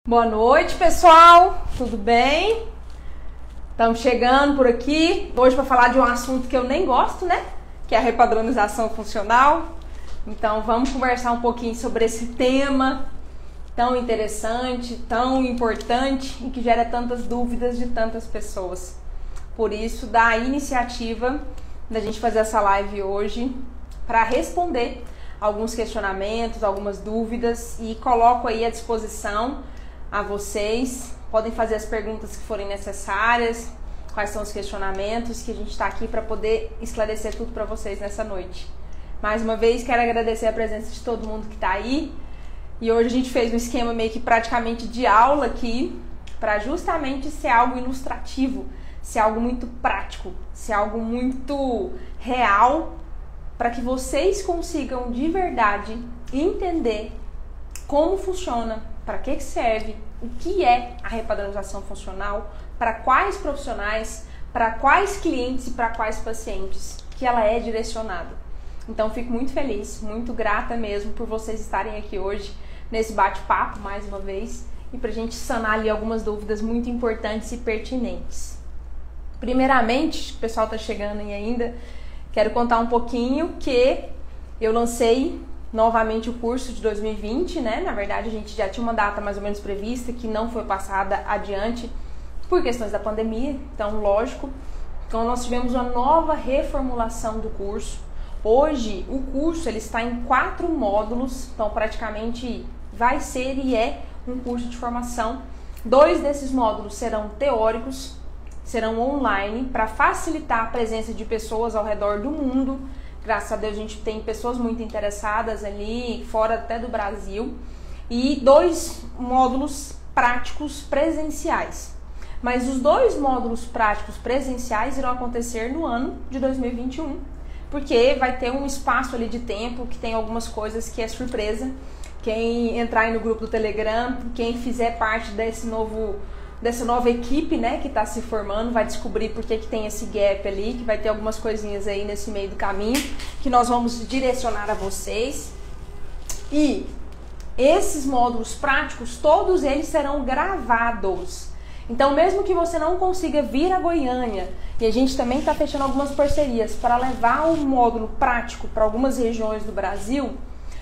Boa noite, pessoal, tudo bem? Estamos chegando por aqui hoje para falar de um assunto que eu nem gosto, né? Que é a repadronização funcional. Então vamos conversar um pouquinho sobre esse tema tão interessante, tão importante e que gera tantas dúvidas de tantas pessoas. Por isso, da iniciativa da gente fazer essa live hoje para responder alguns questionamentos, algumas dúvidas e coloco aí à disposição a vocês. Podem fazer as perguntas que forem necessárias, quais são os questionamentos, que a gente está aqui para poder esclarecer tudo para vocês nessa noite. Mais uma vez, quero agradecer a presença de todo mundo que está aí. E hoje a gente fez um esquema meio que praticamente de aula aqui, para justamente ser algo ilustrativo, ser algo muito prático, ser algo muito real, para que vocês consigam de verdade entender como funciona, para que serve, o que é a repadronização funcional, para quais profissionais, para quais clientes e para quais pacientes que ela é direcionada. Então fico muito feliz, muito grata mesmo por vocês estarem aqui hoje nesse bate-papo mais uma vez e para a gente sanar ali algumas dúvidas muito importantes e pertinentes. Primeiramente, o pessoal está chegando aí ainda, quero contar um pouquinho que eu lancei novamente o curso de 2020, né? Na verdade, a gente já tinha uma data mais ou menos prevista que não foi passada adiante por questões da pandemia, então lógico. Então nós tivemos uma nova reformulação do curso. Hoje o curso ele está em 4 módulos, então praticamente vai ser e é um curso de formação. 2 desses módulos serão teóricos, serão online para facilitar a presença de pessoas ao redor do mundo. Graças a Deus a gente tem pessoas muito interessadas ali, fora até do Brasil. E 2 módulos práticos presenciais. Mas os 2 módulos práticos presenciais irão acontecer no ano de 2021. Porque vai ter um espaço ali de tempo que tem algumas coisas que é surpresa. Quem entrar aí no grupo do Telegram, quem fizer parte dessa nova equipe, né, que está se formando, vai descobrir por que tem esse gap ali, que vai ter algumas coisinhas aí nesse meio do caminho, que nós vamos direcionar a vocês. E esses módulos práticos, todos eles serão gravados. Então, mesmo que você não consiga vir a Goiânia, e a gente também está fechando algumas parcerias para levar o módulo prático para algumas regiões do Brasil,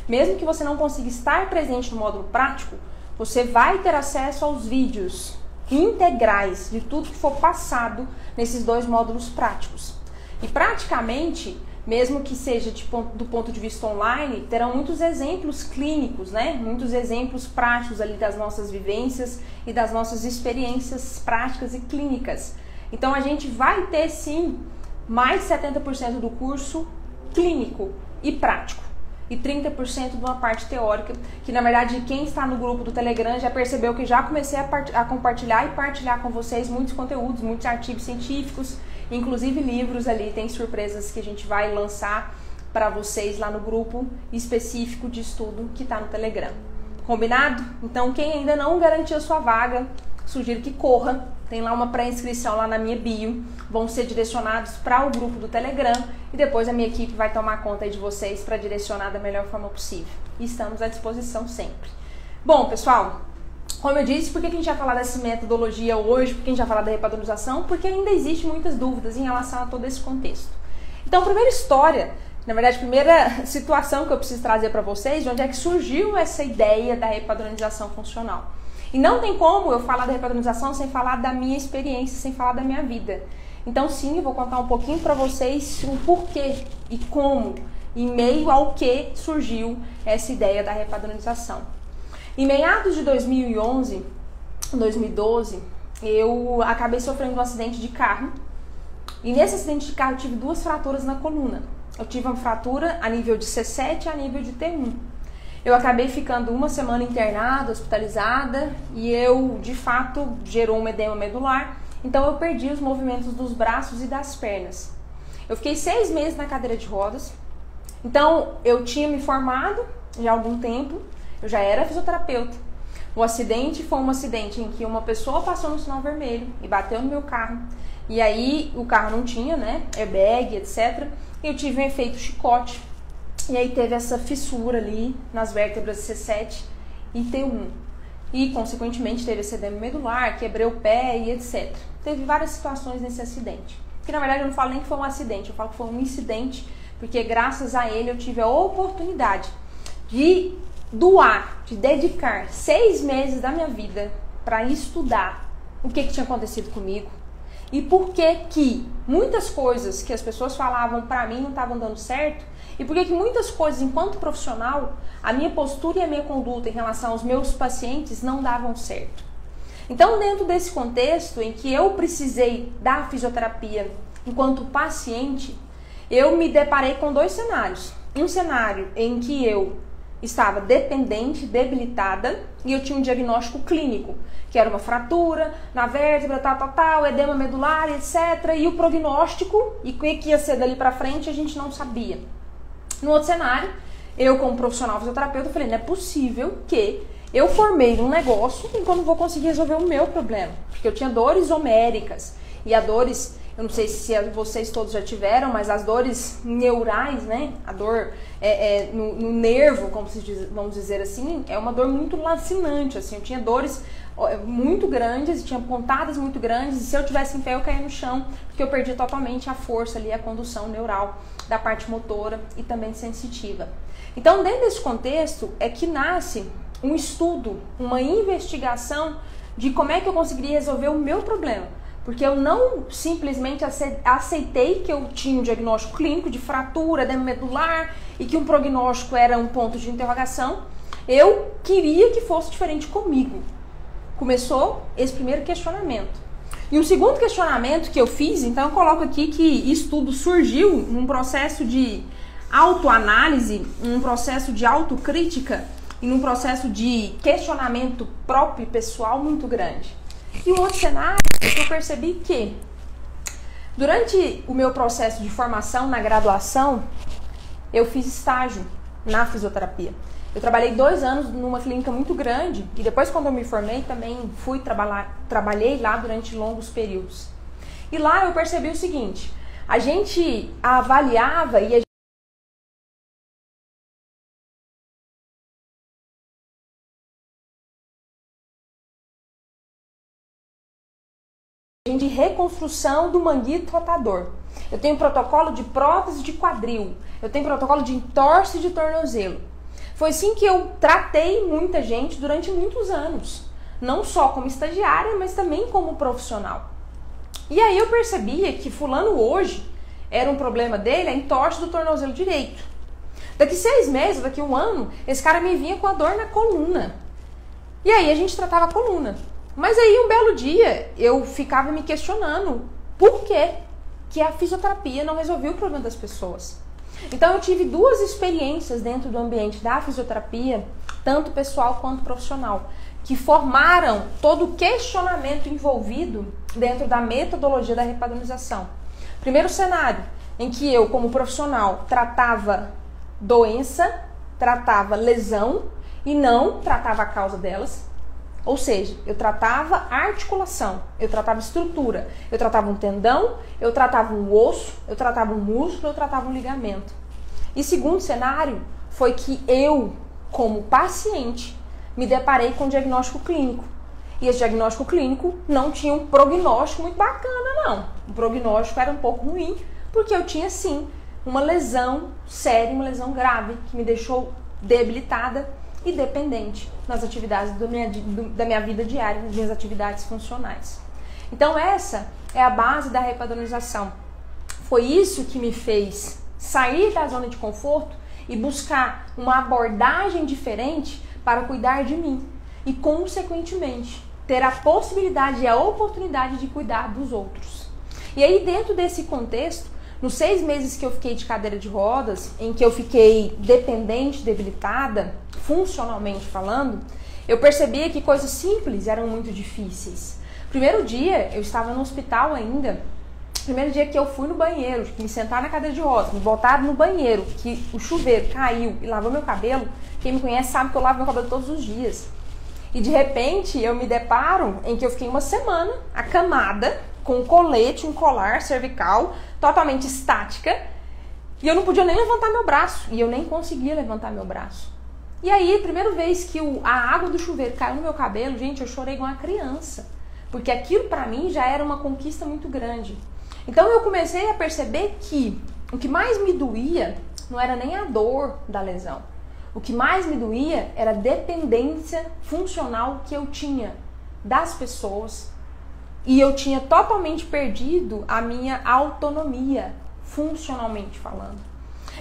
mesmo que você não consiga estar presente no módulo prático, você vai ter acesso aos vídeos integrais de tudo que for passado nesses 2 módulos práticos. E praticamente, mesmo que seja do ponto de vista online, terão muitos exemplos clínicos, né? Muitos exemplos práticos ali das nossas vivências e das nossas experiências práticas e clínicas. Então a gente vai ter sim mais de 70% do curso clínico e prático. E 30% de uma parte teórica, que na verdade quem está no grupo do Telegram já percebeu que já comecei a compartilhar e partilhar com vocês muitos conteúdos, muitos artigos científicos, inclusive livros ali, tem surpresas que a gente vai lançar para vocês lá no grupo específico de estudo que está no Telegram. Combinado? Então quem ainda não garantiu a sua vaga, sugiro que corra, tem lá uma pré-inscrição lá na minha bio, vão ser direcionados para o grupo do Telegram e depois a minha equipe vai tomar conta aí de vocês para direcionar da melhor forma possível. E estamos à disposição sempre. Bom, pessoal, como eu disse, por que a gente vai falar dessa metodologia hoje, por que a gente vai falar da repadronização? Porque ainda existem muitas dúvidas em relação a todo esse contexto. Então, a primeira história, na verdade, a primeira situação que eu preciso trazer para vocês, de onde é que surgiu essa ideia da repadronização funcional. E não tem como eu falar da repadronização sem falar da minha experiência, sem falar da minha vida. Então sim, eu vou contar um pouquinho para vocês o porquê e como, em meio ao que surgiu essa ideia da repadronização. Em meados de 2011, 2012, eu acabei sofrendo um acidente de carro. E nesse acidente de carro eu tive 2 fraturas na coluna. Eu tive uma fratura a nível de C7 e a nível de T1. Eu acabei ficando 1 semana internada, hospitalizada, e eu, de fato, gerou um edema medular, então eu perdi os movimentos dos braços e das pernas. Eu fiquei 6 meses na cadeira de rodas, então eu tinha me formado já há algum tempo, eu já era fisioterapeuta. O acidente foi um acidente em que uma pessoa passou no sinal vermelho e bateu no meu carro, e aí o carro não tinha, né, airbag, etc. E eu tive um efeito chicote. E aí teve essa fissura ali nas vértebras C7 e T1. e, consequentemente, teve edema medular, quebrei o pé e etc. Teve várias situações nesse acidente. Que, na verdade, eu não falo nem que foi um acidente, eu falo que foi um incidente, porque, graças a ele, eu tive a oportunidade de doar, de dedicar 6 meses da minha vida para estudar o que tinha acontecido comigo e por que muitas coisas que as pessoas falavam para mim não estavam dando certo e por que muitas coisas, enquanto profissional, a minha postura e a minha conduta em relação aos meus pacientes não davam certo. Então, dentro desse contexto em que eu precisei da fisioterapia enquanto paciente, eu me deparei com 2 cenários. Um cenário em que eu estava dependente, debilitada, e eu tinha um diagnóstico clínico, que era uma fratura na vértebra, tal, edema medular, etc. E o prognóstico, e o que ia ser dali pra frente, a gente não sabia. No outro cenário, eu como profissional fisioterapeuta, falei, não é possível que eu formei um negócio e eu não vou conseguir resolver o meu problema. Porque eu tinha dores homéricas, e a dores, eu não sei se vocês todos já tiveram, mas as dores neurais, né? A dor no nervo, como se diz, vamos dizer assim, é uma dor muito lacinante, assim. Eu tinha dores muito grandes, tinha pontadas muito grandes, e se eu tivesse em pé eu caía no chão, porque eu perdi totalmente a força ali, a condução neural da parte motora e também sensitiva. Então, dentro desse contexto, é que nasce um estudo, uma investigação de como é que eu conseguiria resolver o meu problema. Porque eu não simplesmente aceitei que eu tinha um diagnóstico clínico de fratura, edema medular e que um prognóstico era um ponto de interrogação. Eu queria que fosse diferente comigo. Começou esse primeiro questionamento. E o segundo questionamento que eu fiz, então eu coloco aqui que isso tudo surgiu num processo de autoanálise, num processo de autocrítica e num processo de questionamento próprio e pessoal muito grande. E o outro cenário é que eu percebi que durante o meu processo de formação na graduação, eu fiz estágio na fisioterapia. Eu trabalhei 2 anos numa clínica muito grande e depois, quando eu me formei, também trabalhei lá durante longos períodos. E lá eu percebi o seguinte, a gente avaliava e a de reconstrução do manguito rotador. Eu tenho protocolo de prótese de quadril, eu tenho protocolo de entorse de tornozelo. Foi assim que eu tratei muita gente durante muitos anos, não só como estagiária, mas também como profissional. E aí eu percebia que fulano hoje era um problema dele, a entorse do tornozelo direito. Daqui 6 meses, daqui 1 ano, esse cara me vinha com a dor na coluna. E aí a gente tratava a coluna. Mas aí um belo dia eu ficava me questionando por que a fisioterapia não resolvia o problema das pessoas. Então eu tive 2 experiências dentro do ambiente da fisioterapia, tanto pessoal quanto profissional, que formaram todo o questionamento envolvido dentro da metodologia da repadronização. Primeiro cenário, em que eu, como profissional, tratava doença, tratava lesão e não tratava a causa delas. Ou seja, eu tratava articulação, eu tratava estrutura, eu tratava um tendão, eu tratava um osso, eu tratava um músculo, eu tratava um ligamento. E segundo cenário foi que eu, como paciente, me deparei com um diagnóstico clínico. E esse diagnóstico clínico não tinha um prognóstico muito bacana, não. O prognóstico era um pouco ruim, porque eu tinha sim uma lesão séria, uma lesão grave, que me deixou debilitada e dependente nas atividades da minha vida diária, nas minhas atividades funcionais. Então essa é a base da repadronização. Foi isso que me fez sair da zona de conforto e buscar uma abordagem diferente para cuidar de mim e, consequentemente, ter a possibilidade e a oportunidade de cuidar dos outros. E aí, dentro desse contexto, nos 6 meses que eu fiquei de cadeira de rodas, em que eu fiquei dependente, debilitada, funcionalmente falando, eu percebia que coisas simples eram muito difíceis. Primeiro dia, eu estava no hospital ainda, primeiro dia que eu fui no banheiro, me sentar na cadeira de rodas, me botaram no banheiro, que o chuveiro caiu e lavou meu cabelo, quem me conhece sabe que eu lavo meu cabelo todos os dias. E de repente, eu me deparo em que eu fiquei 1 semana acamada, com um colete, um colar cervical, totalmente estática, e eu não podia nem levantar meu braço, e eu nem conseguia levantar meu braço. E aí, primeira vez que a água do chuveiro caiu no meu cabelo, gente, eu chorei igual uma criança. Porque aquilo pra mim já era uma conquista muito grande. Então eu comecei a perceber que o que mais me doía não era nem a dor da lesão. O que mais me doía era a dependência funcional que eu tinha das pessoas. E eu tinha totalmente perdido a minha autonomia, funcionalmente falando.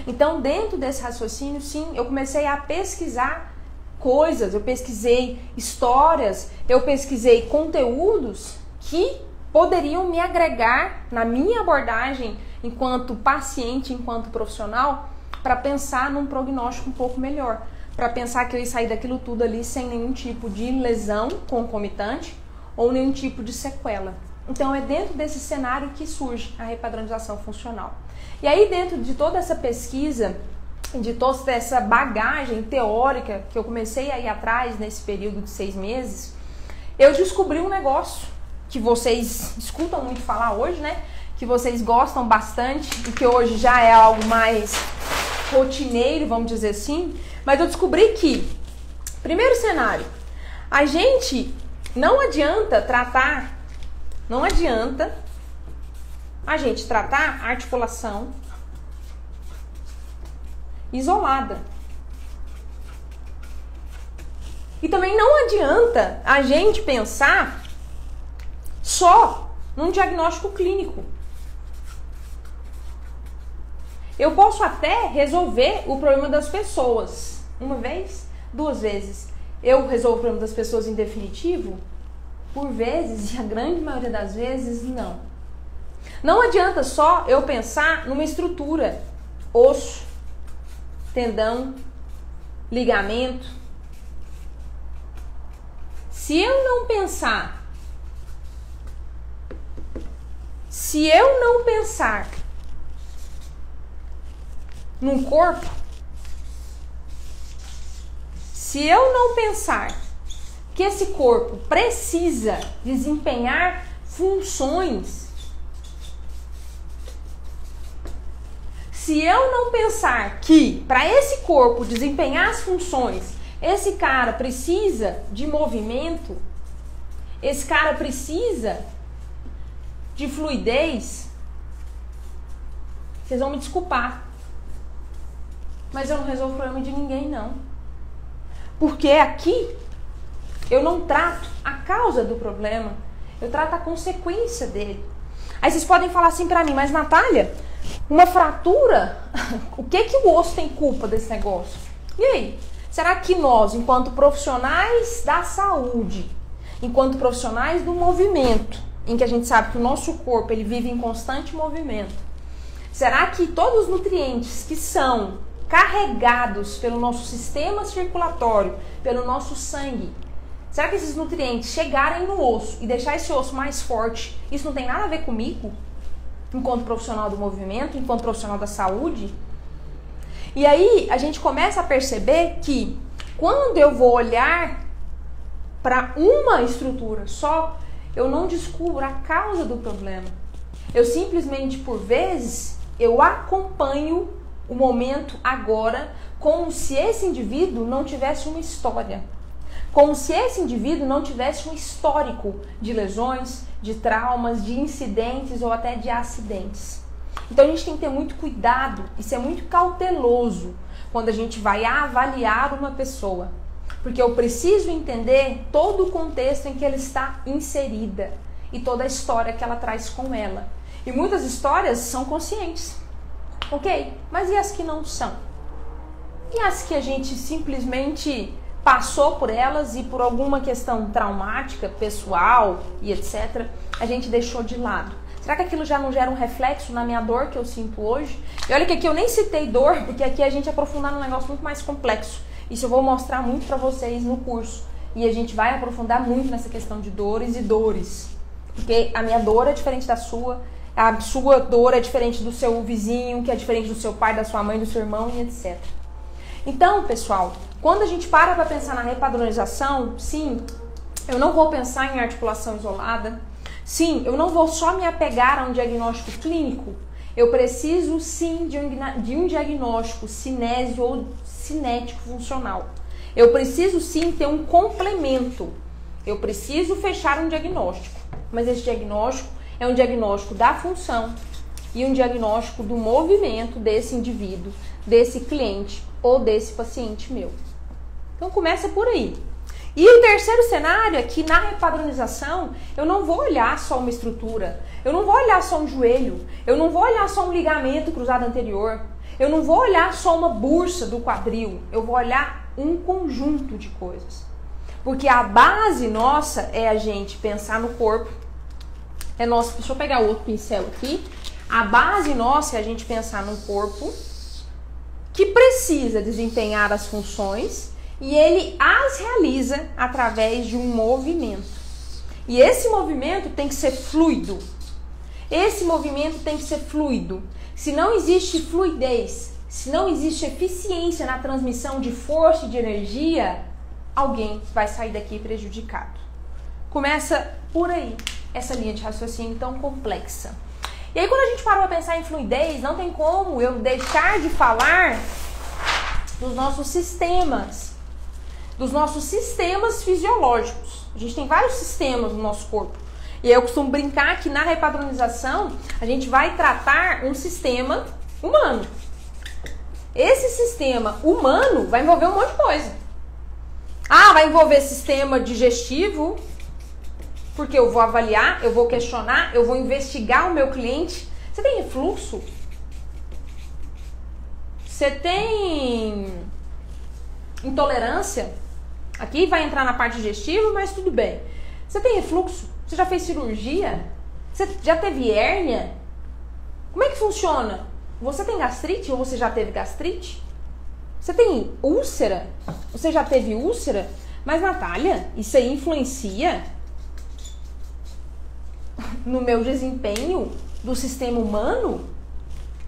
Então, dentro desse raciocínio, sim, eu comecei a pesquisar coisas, eu pesquisei histórias, eu pesquisei conteúdos que poderiam me agregar na minha abordagem enquanto paciente, enquanto profissional, para pensar num prognóstico um pouco melhor, para pensar que eu ia sair daquilo tudo ali sem nenhum tipo de lesão concomitante ou nenhum tipo de sequela. Então é dentro desse cenário que surge a repadronização funcional. E aí dentro de toda essa pesquisa, de toda essa bagagem teórica que eu comecei a ir atrás nesse período de 6 meses, eu descobri um negócio que vocês escutam muito falar hoje, né? Que vocês gostam bastante e que hoje já é algo mais rotineiro, vamos dizer assim. Mas eu descobri que, primeiro cenário, a gente não adianta a gente tratar a articulação isolada. E também não adianta a gente pensar só num diagnóstico clínico. Eu posso até resolver o problema das pessoas uma vez, 2 vezes. Eu resolvo o problema das pessoas em definitivo? Por vezes, e a grande maioria das vezes, não. Não adianta só eu pensar numa estrutura, osso, tendão, ligamento. Se eu não pensar num corpo, se eu não pensar que esse corpo precisa desempenhar funções, se eu não pensar que para esse corpo desempenhar as funções, esse cara precisa de movimento, esse cara precisa de fluidez, vocês vão me desculpar, mas eu não resolvo o problema de ninguém, não. Porque aqui eu não trato a causa do problema, eu trato a consequência dele. Aí vocês podem falar assim pra mim, mas Natália, uma fratura, o que o osso tem culpa desse negócio? E aí? Será que nós, enquanto profissionais da saúde, enquanto profissionais do movimento, em que a gente sabe que o nosso corpo ele vive em constante movimento, será que todos os nutrientes que são carregados pelo nosso sistema circulatório, pelo nosso sangue, será que esses nutrientes chegarem no osso e deixar esse osso mais forte, isso não tem nada a ver comigo? Enquanto profissional do movimento, enquanto profissional da saúde? E aí a gente começa a perceber que quando eu vou olhar para uma estrutura só, eu não descubro a causa do problema. Eu simplesmente, por vezes, eu acompanho o momento agora como se esse indivíduo não tivesse uma história. Como se esse indivíduo não tivesse um histórico de lesões, de traumas, de incidentes ou até de acidentes. Então a gente tem que ter muito cuidado e ser muito cauteloso quando a gente vai avaliar uma pessoa. Porque eu preciso entender todo o contexto em que ela está inserida e toda a história que ela traz com ela. E muitas histórias são conscientes, ok? Mas e as que não são? E as que a gente simplesmente passou por elas e por alguma questão traumática, pessoal e etc., a gente deixou de lado? Será que aquilo já não gera um reflexo na minha dor que eu sinto hoje? E olha que aqui eu nem citei dor, porque aqui a gente aprofundar num negócio muito mais complexo. Isso eu vou mostrar muito pra vocês no curso. E a gente vai aprofundar muito nessa questão de dores e dores. Porque a minha dor é diferente da sua, a sua dor é diferente do seu vizinho, que é diferente do seu pai, da sua mãe, do seu irmão e etc. Então, pessoal, quando a gente para pensar na repadronização, sim, eu não vou pensar em articulação isolada. Sim, eu não vou só me apegar a um diagnóstico clínico. Eu preciso sim de um diagnóstico cinésio ou cinético funcional. Eu preciso sim ter um complemento. Eu preciso fechar um diagnóstico, mas esse diagnóstico é um diagnóstico da função e um diagnóstico do movimento desse indivíduo, desse cliente ou desse paciente meu. Então começa por aí. E o terceiro cenário é que na repadronização eu não vou olhar só uma estrutura, eu não vou olhar só um joelho, eu não vou olhar só um ligamento cruzado anterior, eu não vou olhar só uma bursa do quadril, eu vou olhar um conjunto de coisas. Porque a base nossa é a gente pensar no corpo, deixa eu pegar outro pincel aqui, a base nossa é a gente pensar num corpo que precisa desempenhar as funções e ele as realiza através de um movimento. E esse movimento tem que ser fluido. Esse movimento tem que ser fluido. Se não existe fluidez, se não existe eficiência na transmissão de força e de energia, alguém vai sair daqui prejudicado. Começa por aí, essa linha de raciocínio tão complexa. E aí quando a gente parou a pensar em fluidez, não tem como eu deixar de falar dos nossos sistemas fisiológicos. A gente tem vários sistemas no nosso corpo. E eu costumo brincar que na repadronização a gente vai tratar um sistema humano. Esse sistema humano vai envolver um monte de coisa. Vai envolver sistema digestivo, porque eu vou avaliar, eu vou questionar, eu vou investigar o meu cliente. Você tem refluxo? Você tem intolerância? Aqui vai entrar na parte digestiva, mas tudo bem. Você tem refluxo? Você já fez cirurgia? Você já teve hérnia? Como é que funciona? Você tem gastrite ou você já teve gastrite? Você tem úlcera? Você já teve úlcera? Mas, Natália, isso aí influencia no meu desempenho do sistema humano?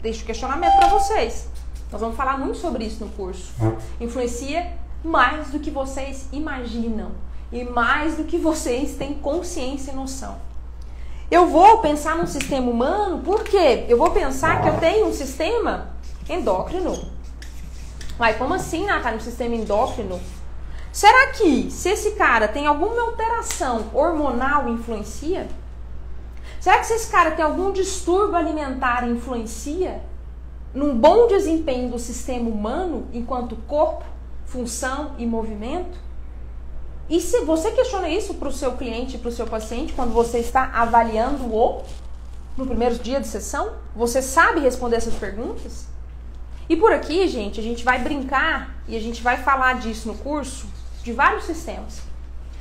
Deixo o questionamento para vocês. Nós vamos falar muito sobre isso no curso. Influencia mais do que vocês imaginam e mais do que vocês têm consciência e noção. Eu vou pensar num sistema humano, por quê? Eu vou pensar que eu tenho um sistema endócrino. Como assim, Natália, um sistema endócrino? Será que se esse cara tem alguma alteração hormonal influencia? Será que se esse cara tem algum distúrbio alimentar influencia num bom desempenho do sistema humano enquanto corpo, função e movimento? E se você questiona isso para o seu cliente, para o seu paciente, quando você está avaliando-o no primeiro dia de sessão, você sabe responder essas perguntas? E por aqui, gente, a gente vai brincar e a gente vai falar disso no curso, de vários sistemas.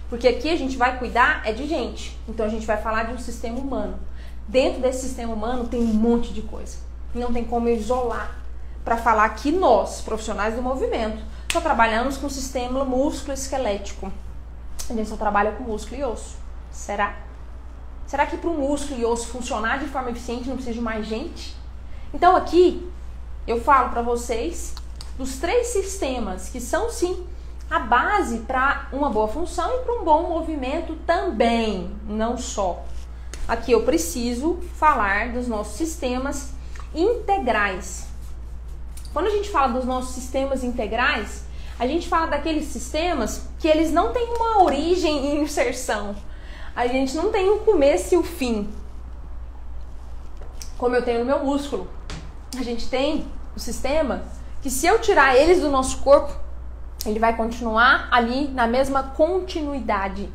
Porque aqui a gente vai cuidar de gente. Então a gente vai falar de um sistema humano. Dentro desse sistema humano tem um monte de coisa. Não tem como eu isolar para falar que nós, profissionais do movimento, só trabalhamos com o sistema músculo-esquelético. A gente só trabalha com músculo e osso. Será? Será que para o músculo e osso funcionar de forma eficiente não precisa de mais gente? Então aqui eu falo para vocês dos 3 sistemas que são sim a base para uma boa função e para um bom movimento também, não só. Aqui eu preciso falar dos nossos sistemas integrais. Quando a gente fala dos nossos sistemas integrais, a gente fala daqueles sistemas que eles não têm uma origem e inserção. A gente não tem um começo e um fim, como eu tenho no meu músculo. A gente tem um sistema que se eu tirar eles do nosso corpo, ele vai continuar ali na mesma continuidade.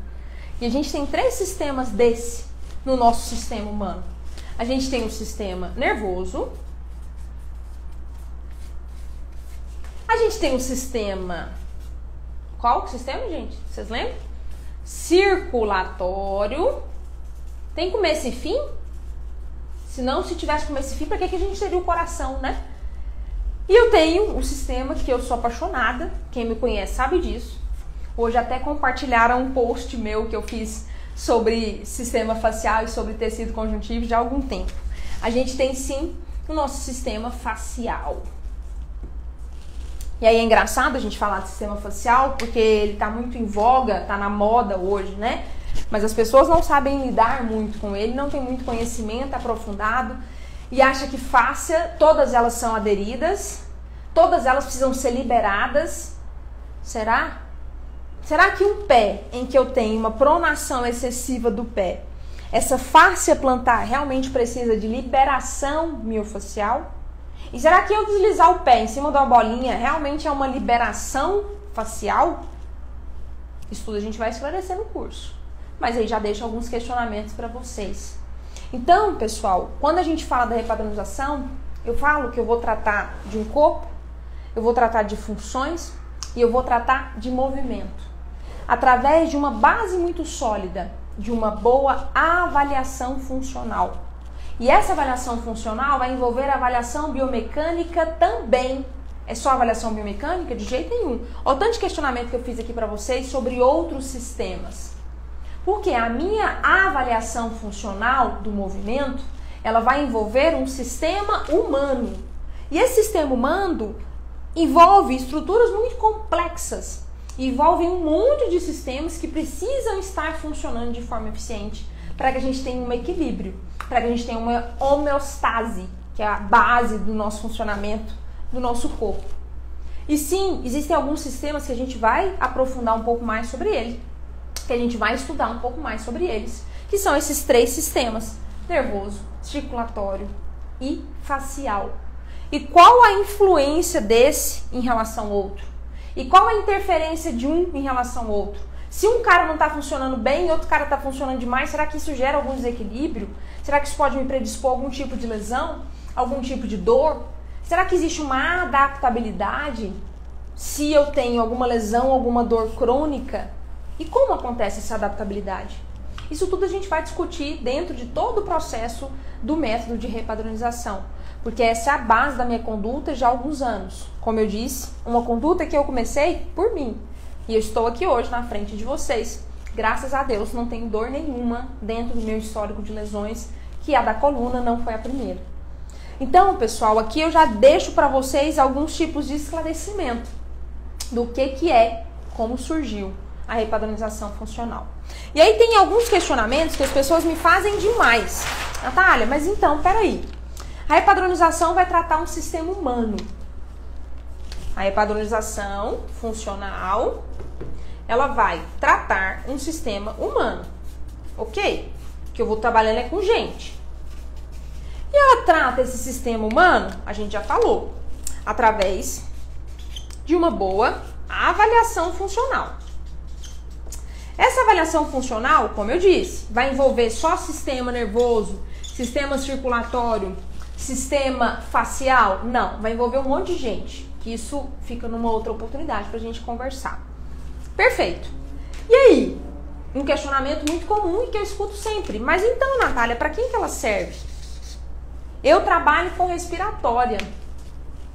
E a gente tem 3 sistemas desse no nosso sistema humano. A gente tem o sistema nervoso, a gente tem o sistema... Qual sistema, gente? Vocês lembram? Circulatório. Tem começo e fim? Se não, se tivesse começo e fim, para que a gente teria o coração, né? E eu tenho um sistema que eu sou apaixonada, quem me conhece sabe disso. Hoje até compartilharam um post meu que eu fiz sobre sistema facial e sobre tecido conjuntivo já há algum tempo. A gente tem sim o nosso sistema facial. E aí é engraçado a gente falar de sistema facial porque ele tá muito em voga, tá na moda hoje, né? Mas as pessoas não sabem lidar muito com ele, não tem muito conhecimento aprofundado e acha que fáscia, todas elas são aderidas, todas elas precisam ser liberadas, Será? Será que um pé em que eu tenho uma pronação excessiva do pé, essa fáscia plantar realmente precisa de liberação miofascial? E será que eu deslizar o pé em cima de uma bolinha realmente é uma liberação facial? Isso tudo a gente vai esclarecer no curso. Mas aí já deixo alguns questionamentos para vocês. Então, pessoal, quando a gente fala da repadronização, eu falo que eu vou tratar de um corpo, eu vou tratar de funções e eu vou tratar de movimento. Através de uma base muito sólida, de uma boa avaliação funcional. E essa avaliação funcional vai envolver a avaliação biomecânica também. É só avaliação biomecânica? De jeito nenhum. Olha o tanto de questionamento que eu fiz aqui para vocês sobre outros sistemas. Porque a minha avaliação funcional do movimento, ela vai envolver um sistema humano. E esse sistema humano envolve estruturas muito complexas. Envolve um monte de sistemas que precisam estar funcionando de forma eficiente para que a gente tenha um equilíbrio, para que a gente tenha uma homeostase, que é a base do nosso funcionamento do nosso corpo. E sim, existem alguns sistemas que a gente vai aprofundar um pouco mais sobre ele, que a gente vai estudar um pouco mais sobre eles, que são esses 3 sistemas: nervoso, circulatório e facial. E qual a influência desse em relação ao outro? E qual a interferência de um em relação ao outro? Se um cara não está funcionando bem e outro cara está funcionando demais, será que isso gera algum desequilíbrio? Será que isso pode me predispor a algum tipo de lesão? Algum tipo de dor? Será que existe uma adaptabilidade se eu tenho alguma lesão, alguma dor crônica? E como acontece essa adaptabilidade? Isso tudo a gente vai discutir dentro de todo o processo do método de repadronização. Porque essa é a base da minha conduta já há alguns anos. Como eu disse, uma conduta que eu comecei por mim. E eu estou aqui hoje na frente de vocês. Graças a Deus não tenho dor nenhuma dentro do meu histórico de lesões, que a da coluna não foi a primeira. Então, pessoal, aqui eu já deixo para vocês alguns tipos de esclarecimento do que é, como surgiu a repadronização funcional. E aí tem alguns questionamentos que as pessoas me fazem demais. Natália, mas então, peraí. A repadronização vai tratar um sistema humano. A repadronização funcional, ela vai tratar um sistema humano. Ok? Que eu vou trabalhando é com gente. E ela trata esse sistema humano, a gente já falou, através de uma boa avaliação funcional. Essa avaliação funcional, como eu disse, vai envolver só sistema nervoso, sistema circulatório, sistema facial? Não, vai envolver um monte de gente, que isso fica numa outra oportunidade para a gente conversar. Perfeito. E aí, um questionamento muito comum e que eu escuto sempre. Mas então, Natália, para quem que ela serve? Eu trabalho com respiratória.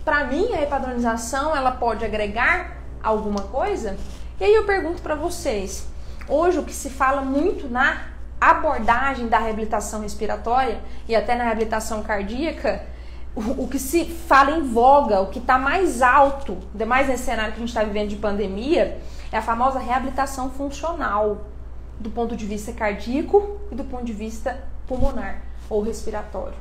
Para mim, a repadronização, ela pode agregar alguma coisa? E aí eu pergunto para vocês, hoje o que se fala muito na abordagem da reabilitação respiratória e até na reabilitação cardíaca, o que se fala em voga, o que está mais alto, ainda mais nesse cenário que a gente está vivendo de pandemia, é a famosa reabilitação funcional, do ponto de vista cardíaco e do ponto de vista pulmonar ou respiratório.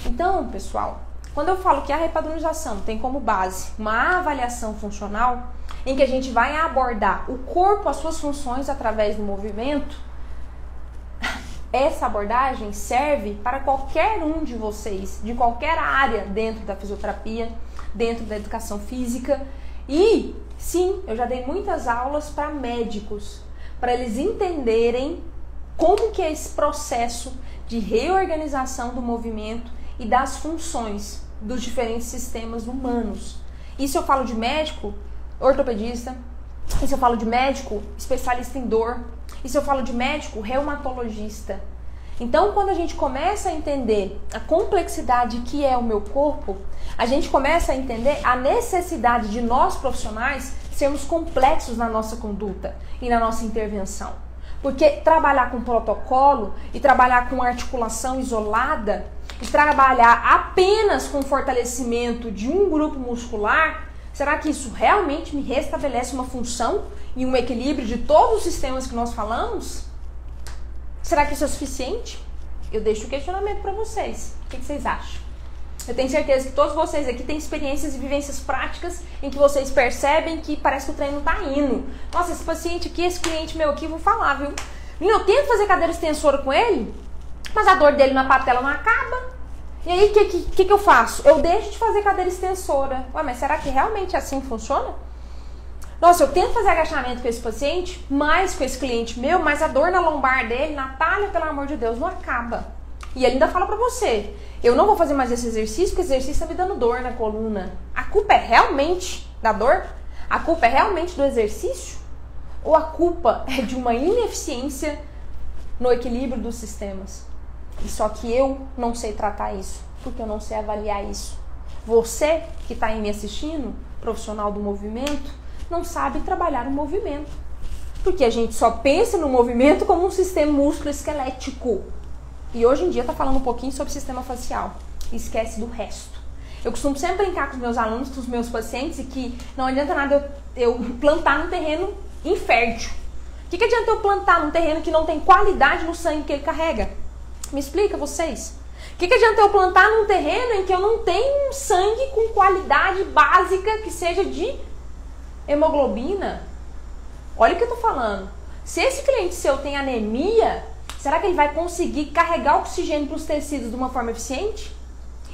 Então, pessoal, quando eu falo que a repadronização tem como base uma avaliação funcional, em que a gente vai abordar o corpo, as suas funções através do movimento, essa abordagem serve para qualquer um de vocês, de qualquer área dentro da fisioterapia, dentro da educação física. E, sim, eu já dei muitas aulas para médicos, para eles entenderem como que é esse processo de reorganização do movimento e das funções dos diferentes sistemas humanos. Isso eu falo de médico, ortopedista, isso eu falo de médico, especialista em dor, isso eu falo de médico, reumatologista. Então, quando a gente começa a entender a complexidade que é o meu corpo, a gente começa a entender a necessidade de nós profissionais sermos complexos na nossa conduta e na nossa intervenção. Porque trabalhar com protocolo e trabalhar com articulação isolada e trabalhar apenas com fortalecimento de um grupo muscular, será que isso realmente me restabelece uma função e um equilíbrio de todos os sistemas que nós falamos? Será que isso é suficiente? Eu deixo o questionamento para vocês. O que vocês acham? Eu tenho certeza que todos vocês aqui têm experiências e vivências práticas em que vocês percebem que parece que o treino não tá indo. Nossa, esse paciente aqui, esse cliente meu aqui, vou falar, viu? Eu tento fazer cadeira extensora com ele, mas a dor dele na patela não acaba. E aí, o que eu faço? Eu deixo de fazer cadeira extensora. Ué, mas será que realmente assim funciona? Nossa, eu tento fazer agachamento com esse paciente, mais com esse cliente meu, mas a dor na lombar dele, Natália, pelo amor de Deus, não acaba. E ele ainda fala pra você, eu não vou fazer mais esse exercício, porque esse exercício tá me dando dor na coluna. A culpa é realmente da dor? A culpa é realmente do exercício? Ou a culpa é de uma ineficiência no equilíbrio dos sistemas? E só que eu não sei tratar isso, porque eu não sei avaliar isso. Você que está aí me assistindo, profissional do movimento, não sabe trabalhar o movimento. Porque a gente só pensa no movimento como um sistema músculo-esquelético. E hoje em dia está falando um pouquinho sobre sistema facial. E esquece do resto. Eu costumo sempre brincar com os meus alunos, com os meus pacientes, e que não adianta nada eu plantar num terreno infértil. O que adianta eu plantar num terreno que não tem qualidade no sangue que ele carrega? Me explica, vocês. O que adianta eu plantar num terreno em que eu não tenho um sangue com qualidade básica que seja de hemoglobina? Olha o que eu tô falando. Se esse cliente seu tem anemia, será que ele vai conseguir carregar oxigênio para os tecidos de uma forma eficiente?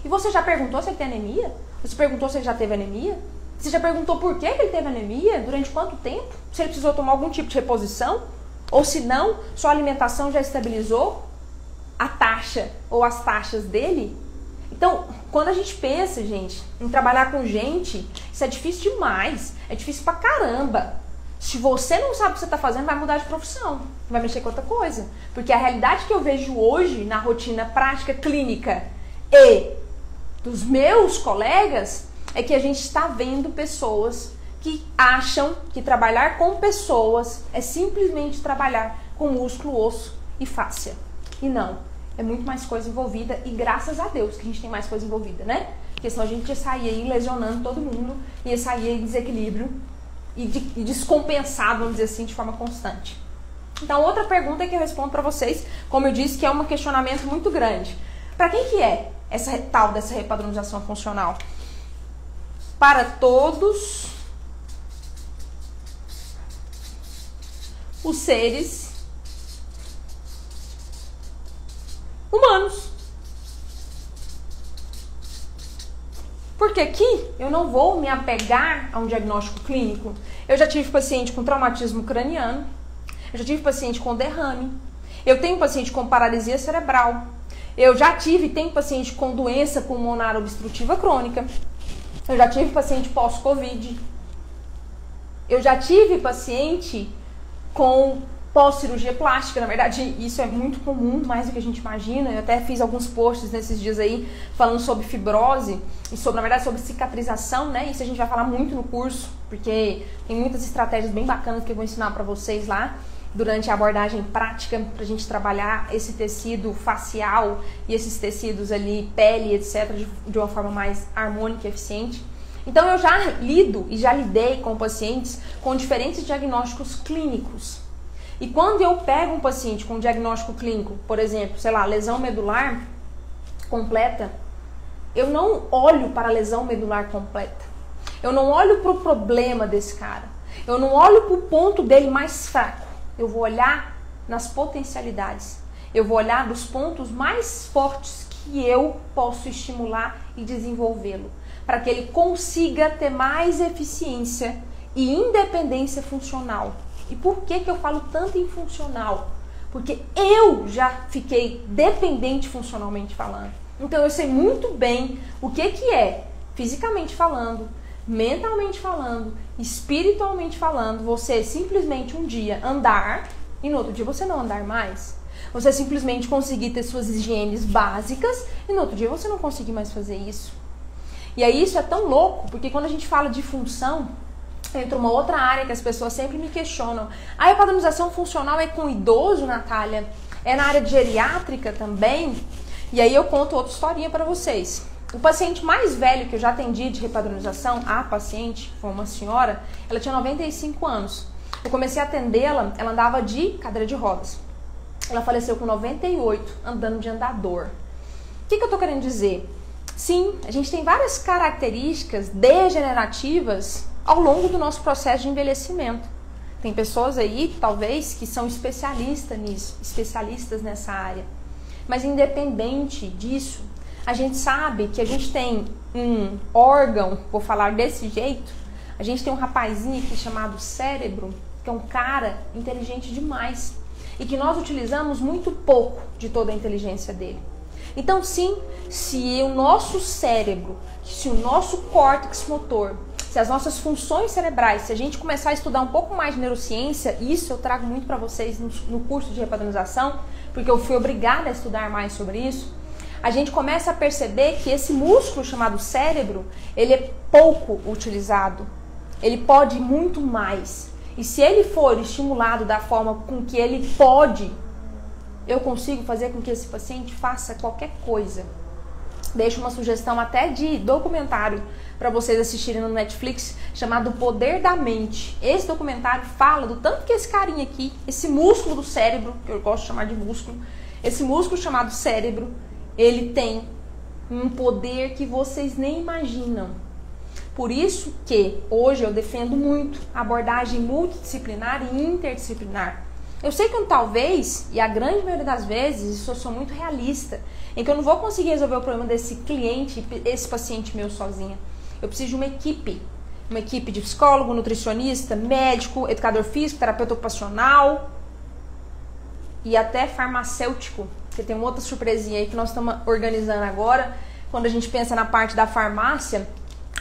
E você já perguntou se ele tem anemia? Você perguntou se ele já teve anemia? Você já perguntou por que ele teve anemia? Durante quanto tempo? Se ele precisou tomar algum tipo de reposição? Ou se não, sua alimentação já estabilizou a taxa ou as taxas dele? Então, quando a gente pensa, gente, em trabalhar com gente, isso é difícil demais. É difícil pra caramba. Se você não sabe o que você está fazendo, vai mudar de profissão. Vai mexer com outra coisa. Porque a realidade que eu vejo hoje na rotina prática clínica e dos meus colegas é que a gente está vendo pessoas que acham que trabalhar com pessoas é simplesmente trabalhar com músculo, osso e fáscia. E não. É muito mais coisa envolvida e graças a Deus que a gente tem mais coisa envolvida, né? Porque senão a gente ia sair aí lesionando todo mundo, ia sair aí em desequilíbrio e descompensado, vamos dizer assim, de forma constante. Então, outra pergunta que eu respondo para vocês, como eu disse, que é um questionamento muito grande. Para quem que é essa tal dessa repadronização funcional? Para todos os seres humanos. Porque aqui eu não vou me apegar a um diagnóstico clínico. Eu já tive paciente com traumatismo craniano, eu já tive paciente com derrame, eu tenho paciente com paralisia cerebral, eu já tive e tenho paciente com doença pulmonar obstrutiva crônica, eu já tive paciente pós-Covid, eu já tive paciente com pós-cirurgia plástica. Na verdade, isso é muito comum, mais do que a gente imagina. Eu até fiz alguns posts nesses dias aí falando sobre fibrose e sobre, na verdade, sobre cicatrização, né? Isso a gente vai falar muito no curso, porque tem muitas estratégias bem bacanas que eu vou ensinar para vocês lá durante a abordagem prática pra gente trabalhar esse tecido facial e esses tecidos ali, pele, etc, de uma forma mais harmônica e eficiente. Então eu já lido e já lidei com pacientes com diferentes diagnósticos clínicos. E quando eu pego um paciente com um diagnóstico clínico, por exemplo, sei lá, lesão medular completa, eu não olho para a lesão medular completa. Eu não olho para o problema desse cara. Eu não olho para o ponto dele mais fraco. Eu vou olhar nas potencialidades. Eu vou olhar dos pontos mais fortes que eu posso estimular e desenvolvê-lo, para que ele consiga ter mais eficiência e independência funcional. E por que eu falo tanto em funcional? Porque eu já fiquei dependente funcionalmente falando. Então eu sei muito bem o que é, fisicamente falando, mentalmente falando, espiritualmente falando, você simplesmente um dia andar e no outro dia você não andar mais. Você simplesmente conseguir ter suas higienes básicas e no outro dia você não conseguir mais fazer isso. E aí isso é tão louco, porque quando a gente fala de função, entra uma outra área que as pessoas sempre me questionam. A repadronização funcional é com idoso, Natália? É na área de geriátrica também? E aí eu conto outra historinha para vocês. O paciente mais velho que eu já atendi de repadronização, a paciente, foi uma senhora, ela tinha 95 anos. Eu comecei a atendê-la, ela andava de cadeira de rodas. Ela faleceu com 98, andando de andador. O que eu tô querendo dizer? Sim, a gente tem várias características degenerativas ao longo do nosso processo de envelhecimento. Tem pessoas aí, talvez, que são especialistas nisso, especialistas nessa área. Mas independente disso, a gente sabe que a gente tem um órgão, vou falar desse jeito, a gente tem um rapazinho aqui chamado cérebro, que é um cara inteligente demais e que nós utilizamos muito pouco de toda a inteligência dele. Então sim, se o nosso cérebro, se o nosso córtex motor, se as nossas funções cerebrais, se a gente começar a estudar um pouco mais de neurociência, isso eu trago muito para vocês no curso de repadronização, porque eu fui obrigada a estudar mais sobre isso, a gente começa a perceber que esse músculo chamado cérebro, ele é pouco utilizado, ele pode muito mais. E se ele for estimulado da forma com que ele pode, eu consigo fazer com que esse paciente faça qualquer coisa. Deixo uma sugestão até de documentário para vocês assistirem no Netflix, chamado Poder da Mente. Esse documentário fala do tanto que esse carinha aqui, esse músculo do cérebro, que eu gosto de chamar de músculo, esse músculo chamado cérebro, ele tem um poder que vocês nem imaginam. Por isso que hoje eu defendo muito a abordagem multidisciplinar e interdisciplinar. Eu sei que eu talvez, e a grande maioria das vezes, isso eu sou muito realista, em que eu não vou conseguir resolver o problema desse cliente, esse paciente meu sozinha. Eu preciso de uma equipe de psicólogo, nutricionista, médico, educador físico, terapeuta ocupacional e até farmacêutico, porque tem uma outra surpresinha aí que nós estamos organizando agora. Quando a gente pensa na parte da farmácia,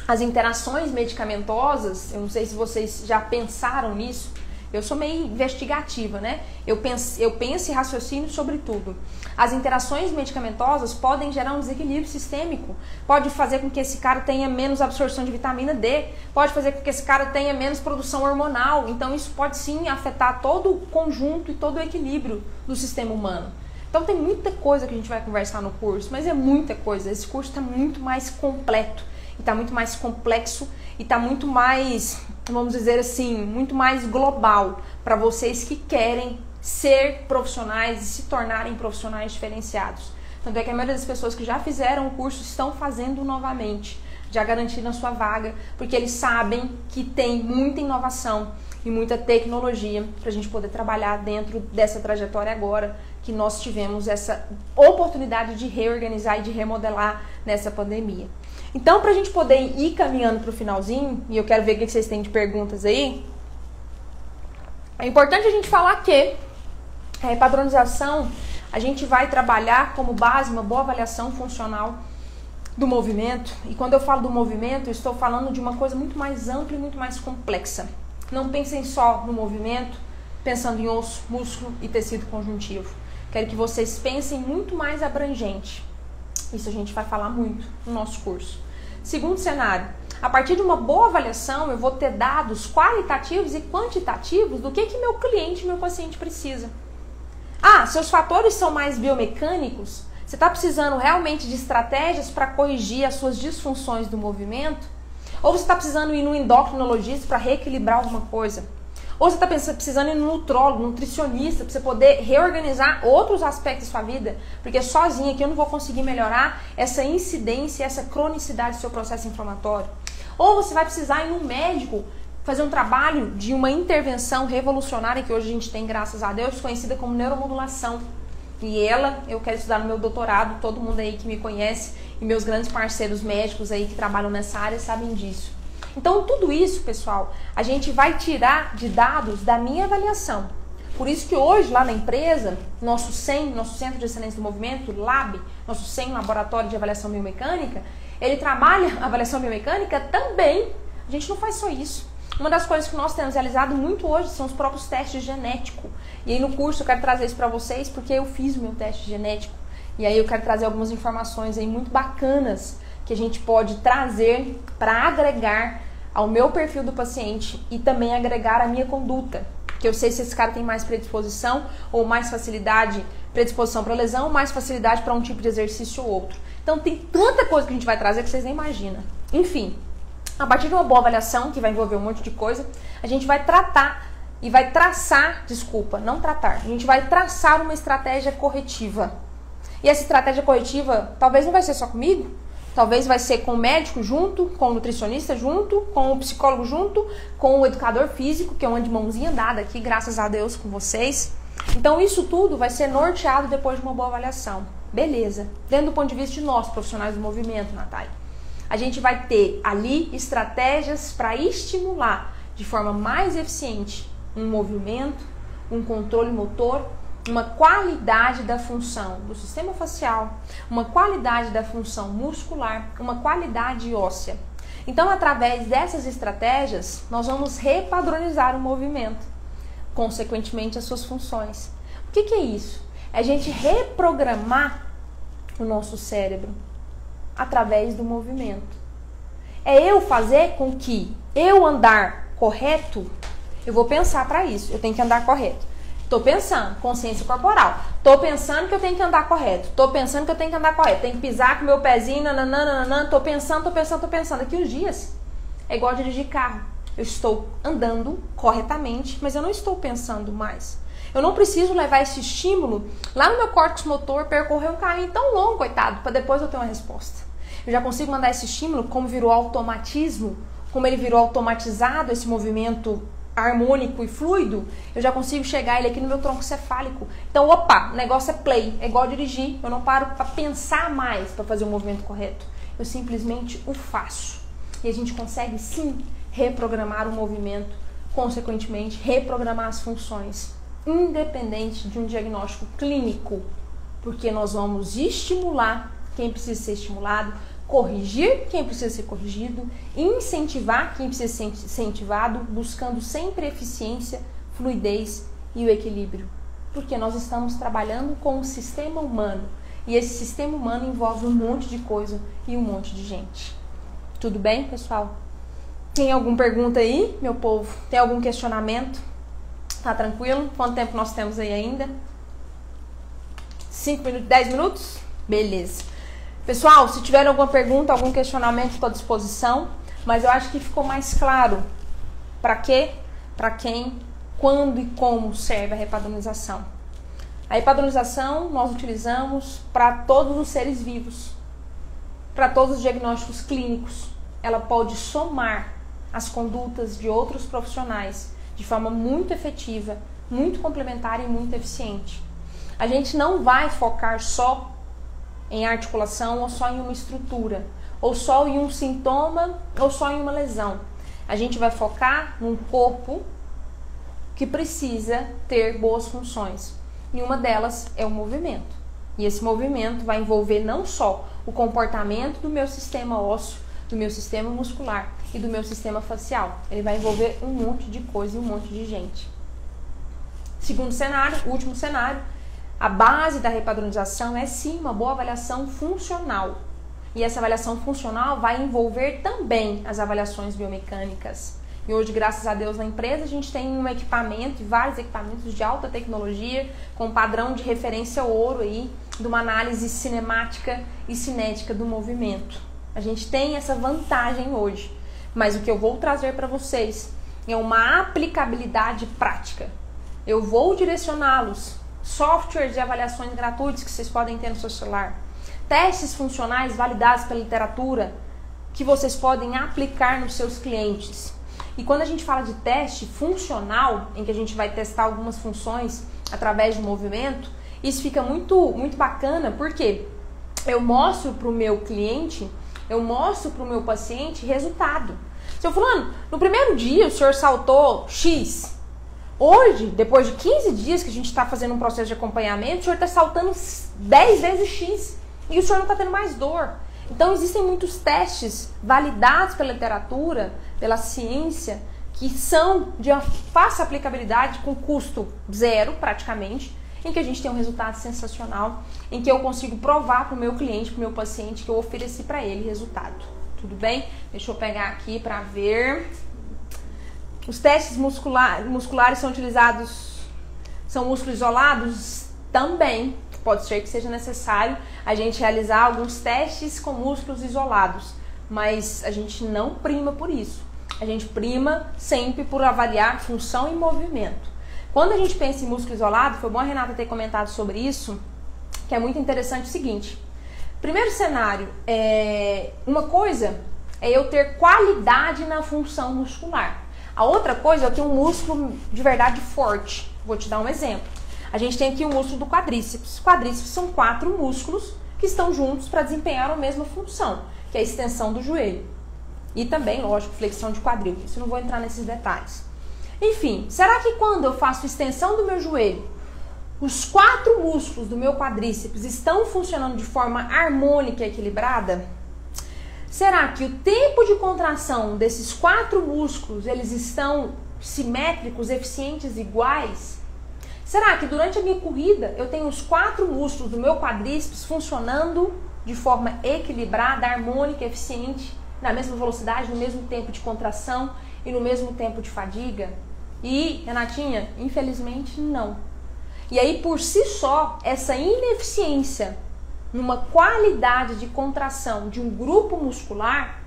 as interações medicamentosas, eu não sei se vocês já pensaram nisso, eu sou meio investigativa, né? Eu penso e raciocínio sobre tudo. As interações medicamentosas podem gerar um desequilíbrio sistêmico, pode fazer com que esse cara tenha menos absorção de vitamina D, pode fazer com que esse cara tenha menos produção hormonal, então isso pode sim afetar todo o conjunto e todo o equilíbrio do sistema humano. Então tem muita coisa que a gente vai conversar no curso, mas é muita coisa, esse curso está muito mais completo, está muito mais complexo e está muito mais, vamos dizer assim, muito mais global para vocês que querem ser profissionais e se tornarem profissionais diferenciados. Tanto é que a maioria das pessoas que já fizeram o curso estão fazendo novamente, já garantindo a sua vaga, porque eles sabem que tem muita inovação e muita tecnologia para a gente poder trabalhar dentro dessa trajetória agora que nós tivemos essa oportunidade de reorganizar e de remodelar nessa pandemia. Então, para a gente poder ir caminhando para o finalzinho, e eu quero ver o que vocês têm de perguntas aí, é importante a gente falar que a padronização, a gente vai trabalhar como base uma boa avaliação funcional do movimento. E quando eu falo do movimento, eu estou falando de uma coisa muito mais ampla e muito mais complexa. Não pensem só no movimento, pensando em osso, músculo e tecido conjuntivo. Quero que vocês pensem muito mais abrangente. Isso a gente vai falar muito no nosso curso. Segundo cenário, a partir de uma boa avaliação, eu vou ter dados qualitativos e quantitativos do que meu cliente, meu paciente precisa. Ah, seus fatores são mais biomecânicos? Você está precisando realmente de estratégias para corrigir as suas disfunções do movimento? Ou você está precisando ir no endocrinologista para reequilibrar alguma coisa? Ou você está precisando ir no nutrólogo, nutricionista, para você poder reorganizar outros aspectos da sua vida? Porque sozinha aqui eu não vou conseguir melhorar essa incidência, essa cronicidade do seu processo inflamatório. Ou você vai precisar ir no médico, fazer um trabalho de uma intervenção revolucionária que hoje a gente tem, graças a Deus, conhecida como neuromodulação. E ela, eu quero estudar no meu doutorado, todo mundo aí que me conhece e meus grandes parceiros médicos aí que trabalham nessa área sabem disso. Então, tudo isso, pessoal, a gente vai tirar de dados da minha avaliação. Por isso que hoje, lá na empresa, nosso CEM, nosso Centro de Excelência do Movimento, LAB, nosso CEM, Laboratório de Avaliação Biomecânica, ele trabalha a avaliação biomecânica também. A gente não faz só isso. Uma das coisas que nós temos realizado muito hoje são os próprios testes genéticos. E aí no curso eu quero trazer isso para vocês, porque eu fiz o meu teste genético. E aí eu quero trazer algumas informações aí muito bacanas que a gente pode trazer para agregar ao meu perfil do paciente e também agregar a minha conduta. Que eu sei se esse cara tem mais predisposição ou mais facilidade, predisposição para lesão, ou mais facilidade para um tipo de exercício ou outro. Então tem tanta coisa que a gente vai trazer que vocês nem imaginam. Enfim, a partir de uma boa avaliação, que vai envolver um monte de coisa, a gente vai tratar e vai traçar, a gente vai traçar uma estratégia corretiva. E essa estratégia corretiva talvez não vai ser só comigo, Talvez vai ser com o médico junto, com o nutricionista junto, com o psicólogo junto, com o educador físico, que eu ando de mãozinha dada aqui, graças a Deus, com vocês. Então isso tudo vai ser norteado depois de uma boa avaliação. Beleza. Dentro do ponto de vista de nós, profissionais do movimento, Natália, a gente vai ter ali estratégias para estimular de forma mais eficiente um movimento, um controle motor, uma qualidade da função do sistema facial, uma qualidade da função muscular, uma qualidade óssea. Então, através dessas estratégias, nós vamos repadronizar o movimento, consequentemente as suas funções. O que é isso? É a gente reprogramar o nosso cérebro através do movimento. É eu fazer com que eu andar correto, eu vou pensar para isso, eu tenho que andar correto. Tô pensando, consciência corporal. Tô pensando que eu tenho que andar correto. Tô pensando que eu tenho que andar correto. Tenho que pisar com o meu pezinho, nananana. Tô pensando. Daqui uns dias é igual dirigir carro. Eu estou andando corretamente, mas eu não estou pensando mais. Eu não preciso levar esse estímulo lá no meu córtex motor, percorrer um caminho tão longo, coitado, para depois eu ter uma resposta. Eu já consigo mandar esse estímulo, como virou automatismo, como ele virou automatizado, esse movimento harmônico e fluido, eu já consigo chegar ele aqui no meu tronco cefálico. Então, opa, o negócio é play, é igual dirigir. Eu não paro para pensar mais para fazer o movimento correto. Eu simplesmente o faço. E a gente consegue, sim, reprogramar o movimento, consequentemente, reprogramar as funções, independente de um diagnóstico clínico, porque nós vamos estimular quem precisa ser estimulado, corrigir quem precisa ser corrigido, incentivar quem precisa ser incentivado, buscando sempre eficiência, fluidez e o equilíbrio. Porque nós estamos trabalhando com um sistema humano e esse sistema humano envolve um monte de coisa e um monte de gente. Tudo bem, pessoal? Tem alguma pergunta aí, meu povo? Tem algum questionamento? Tá tranquilo? Quanto tempo nós temos aí ainda? 5 minutos, 10 minutos? Beleza. Pessoal, se tiver alguma pergunta, algum questionamento, estou à disposição, mas eu acho que ficou mais claro para quê, para quem, quando e como serve a repadronização. A repadronização nós utilizamos para todos os seres vivos, para todos os diagnósticos clínicos. Ela pode somar as condutas de outros profissionais de forma muito efetiva, muito complementar e muito eficiente. A gente não vai focar só em articulação ou só em uma estrutura, ou só em um sintoma, ou só em uma lesão. A gente vai focar num corpo que precisa ter boas funções. E uma delas é o movimento. E esse movimento vai envolver não só o comportamento do meu sistema ósseo, do meu sistema muscular e do meu sistema facial. Ele vai envolver um monte de coisa e um monte de gente. Segundo cenário, último cenário, a base da repadronização é sim uma boa avaliação funcional. E essa avaliação funcional vai envolver também as avaliações biomecânicas. E hoje, graças a Deus, na empresa a gente tem um equipamento, vários equipamentos de alta tecnologia, com padrão de referência ouro aí, de uma análise cinemática e cinética do movimento. A gente tem essa vantagem hoje. Mas o que eu vou trazer para vocês é uma aplicabilidade prática. Eu vou direcioná-los. Softwares de avaliações gratuitos que vocês podem ter no seu celular. Testes funcionais validados pela literatura que vocês podem aplicar nos seus clientes. E quando a gente fala de teste funcional, em que a gente vai testar algumas funções através do movimento, isso fica muito bacana, porque eu mostro para o meu cliente, eu mostro para o meu paciente resultado. Seu fulano, no primeiro dia o senhor saltou X. Hoje, depois de 15 dias que a gente está fazendo um processo de acompanhamento, o senhor está saltando 10 vezes X e o senhor não está tendo mais dor. Então, existem muitos testes validados pela literatura, pela ciência, que são de uma fácil aplicabilidade, com custo zero, praticamente, em que a gente tem um resultado sensacional, em que eu consigo provar para o meu cliente, para o meu paciente, que eu ofereci para ele resultado. Tudo bem? Deixa eu pegar aqui para ver. Os testes musculares são utilizados, são músculos isolados? Também. Pode ser que seja necessário a gente realizar alguns testes com músculos isolados, mas a gente não prima por isso. A gente prima sempre por avaliar função e movimento. Quando a gente pensa em músculo isolado, foi bom a Renata ter comentado sobre isso, que é muito interessante o seguinte. Primeiro cenário, uma coisa é eu ter qualidade na função muscular. A outra coisa é eu ter um músculo de verdade forte. Vou te dar um exemplo. A gente tem aqui o músculo do quadríceps. Quadríceps são 4 músculos que estão juntos para desempenhar a mesma função, que é a extensão do joelho. E também, lógico, flexão de quadril. Isso eu não vou entrar nesses detalhes. Enfim, será que quando eu faço extensão do meu joelho, os 4 músculos do meu quadríceps estão funcionando de forma harmônica e equilibrada? Será que o tempo de contração desses 4 músculos, eles estão simétricos, eficientes, iguais? Será que durante a minha corrida eu tenho os 4 músculos do meu quadríceps funcionando de forma equilibrada, harmônica, eficiente, na mesma velocidade, no mesmo tempo de contração e no mesmo tempo de fadiga? E, Renatinha, infelizmente não. E aí, por si só, essa ineficiência numa qualidade de contração de um grupo muscular,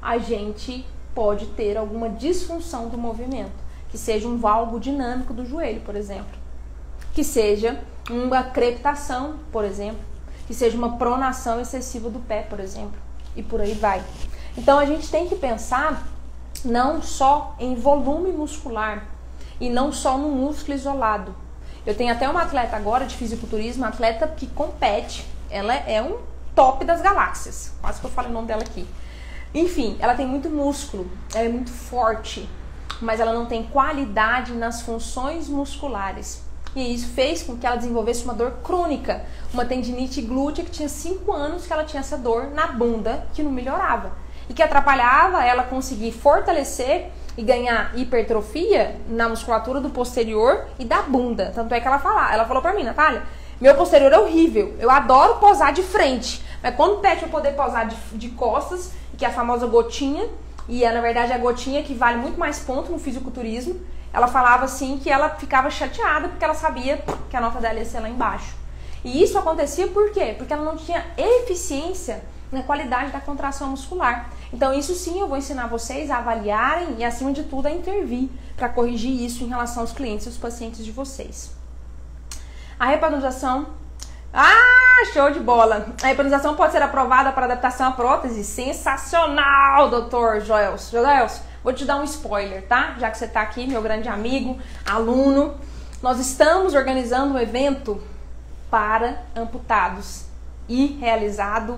a gente pode ter alguma disfunção do movimento, que seja um valgo dinâmico do joelho, por exemplo, que seja uma crepitação, por exemplo, que seja uma pronação excessiva do pé, por exemplo, e por aí vai. Então, a gente tem que pensar não só em volume muscular e não só no músculo isolado. Eu tenho até uma atleta agora de fisiculturismo, uma atleta que compete, ela é um top das galáxias, quase que eu falei o nome dela aqui. Enfim, ela tem muito músculo, ela é muito forte, mas ela não tem qualidade nas funções musculares. E isso fez com que ela desenvolvesse uma dor crônica, uma tendinite glútea que tinha 5 anos que ela tinha essa dor na bunda que não melhorava. E que atrapalhava ela conseguir fortalecer e ganhar hipertrofia na musculatura do posterior e da bunda. Tanto é que ela falou pra mim, Natália, meu posterior é horrível, eu adoro posar de frente, mas quando pede pra poder posar de costas, que é a famosa gotinha, e na verdade a gotinha que vale muito mais ponto no fisiculturismo, ela falava assim que ela ficava chateada porque ela sabia que a nota dela ia ser lá embaixo. E isso acontecia por quê? Porque ela não tinha eficiência na qualidade da contração muscular. Então isso sim eu vou ensinar vocês a avaliarem e acima de tudo a intervir para corrigir isso em relação aos clientes e os pacientes de vocês. A repadronização, show de bola! A repadronização pode ser aprovada para adaptação à prótese? Sensacional, doutor Joelso. Joelso, vou te dar um spoiler, tá? Já que você está aqui, meu grande amigo, aluno, nós estamos organizando um evento para amputados e realizado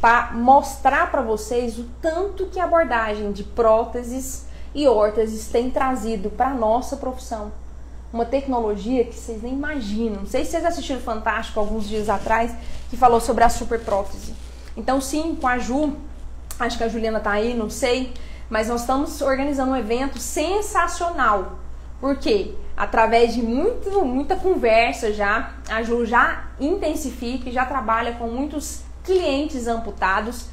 para mostrar para vocês o tanto que a abordagem de próteses e órteses tem trazido para a nossa profissão. Uma tecnologia que vocês nem imaginam. Não sei se vocês assistiram Fantástico alguns dias atrás, que falou sobre a superprótese. Então sim, com a Ju, acho que a Juliana tá aí, não sei, mas nós estamos organizando um evento sensacional. Por quê? Através de muita conversa já, a Ju já intensifica e já trabalha com muitos clientes amputados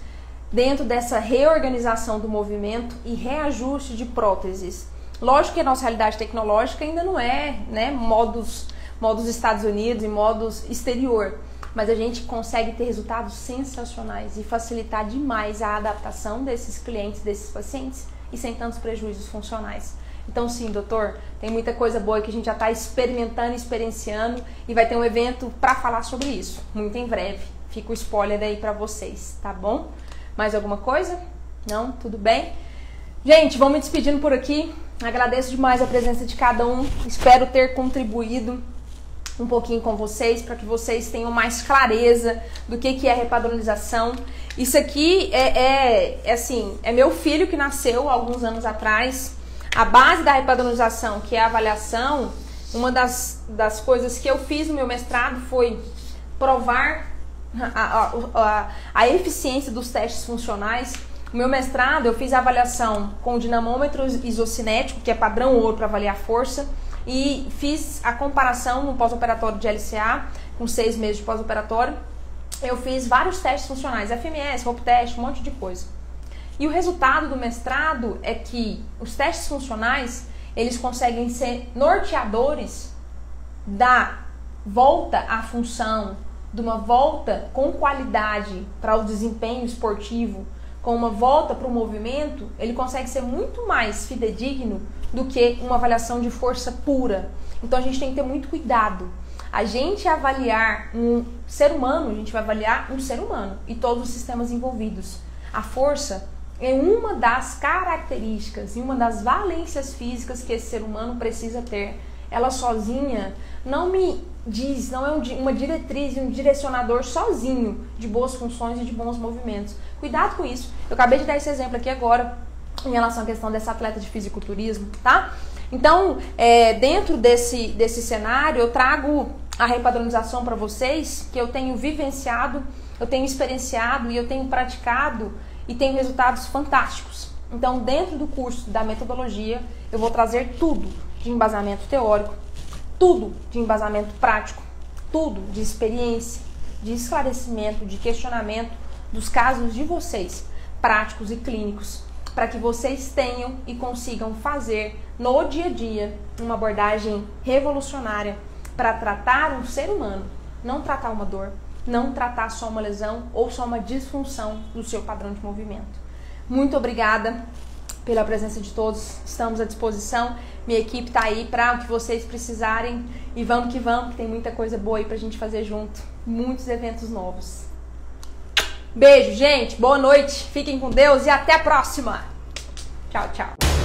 dentro dessa reorganização do movimento e reajuste de próteses. Lógico que a nossa realidade tecnológica ainda não é, né, modos Estados Unidos e modos exterior, mas a gente consegue ter resultados sensacionais e facilitar demais a adaptação desses clientes, desses pacientes e sem tantos prejuízos funcionais. Então sim, doutor, tem muita coisa boa que a gente já está experimentando, experienciando e vai ter um evento para falar sobre isso, muito em breve. Fica o spoiler aí pra vocês, tá bom? Mais alguma coisa? Não? Tudo bem? Gente, vamos me despedindo por aqui. Agradeço demais a presença de cada um. Espero ter contribuído um pouquinho com vocês para que vocês tenham mais clareza do que é repadronização. Isso aqui é meu filho que nasceu há alguns anos atrás. A base da repadronização, que é a avaliação, uma das coisas que eu fiz no meu mestrado foi provar a eficiência dos testes funcionais. No meu mestrado eu fiz a avaliação com o dinamômetro isocinético, que é padrão ouro para avaliar força, e fiz a comparação no pós-operatório de LCA, com 6 meses de pós-operatório. Eu fiz vários testes funcionais, FMS, Hope Test, um monte de coisa. E o resultado do mestrado é que os testes funcionais, eles conseguem ser norteadores da volta à função, de uma volta com qualidade para o desempenho esportivo, com uma volta para o movimento, ele consegue ser muito mais fidedigno do que uma avaliação de força pura. Então a gente tem que ter muito cuidado. A gente avaliar um ser humano, a gente vai avaliar um ser humano e todos os sistemas envolvidos. A força é uma das características e uma das valências físicas que esse ser humano precisa ter. Ela sozinha não me diz, não é uma diretriz e um direcionador sozinho de boas funções e de bons movimentos. Cuidado com isso. Eu acabei de dar esse exemplo aqui agora em relação à questão dessa atleta de fisiculturismo, tá? Então, dentro desse cenário, eu trago a repadronização para vocês, que eu tenho vivenciado, eu tenho experienciado e eu tenho praticado e tenho resultados fantásticos. Então, dentro do curso da metodologia, eu vou trazer tudo de embasamento teórico, tudo de embasamento prático, tudo de experiência, de esclarecimento, de questionamento dos casos de vocês, práticos e clínicos, para que vocês tenham e consigam fazer no dia a dia uma abordagem revolucionária para tratar um ser humano, não tratar uma dor, não tratar só uma lesão ou só uma disfunção do seu padrão de movimento. Muito obrigada pela presença de todos, estamos à disposição, minha equipe está aí para o que vocês precisarem e vamos que tem muita coisa boa aí para a gente fazer junto, muitos eventos novos. Beijo, gente, boa noite, fiquem com Deus e até a próxima. Tchau, tchau.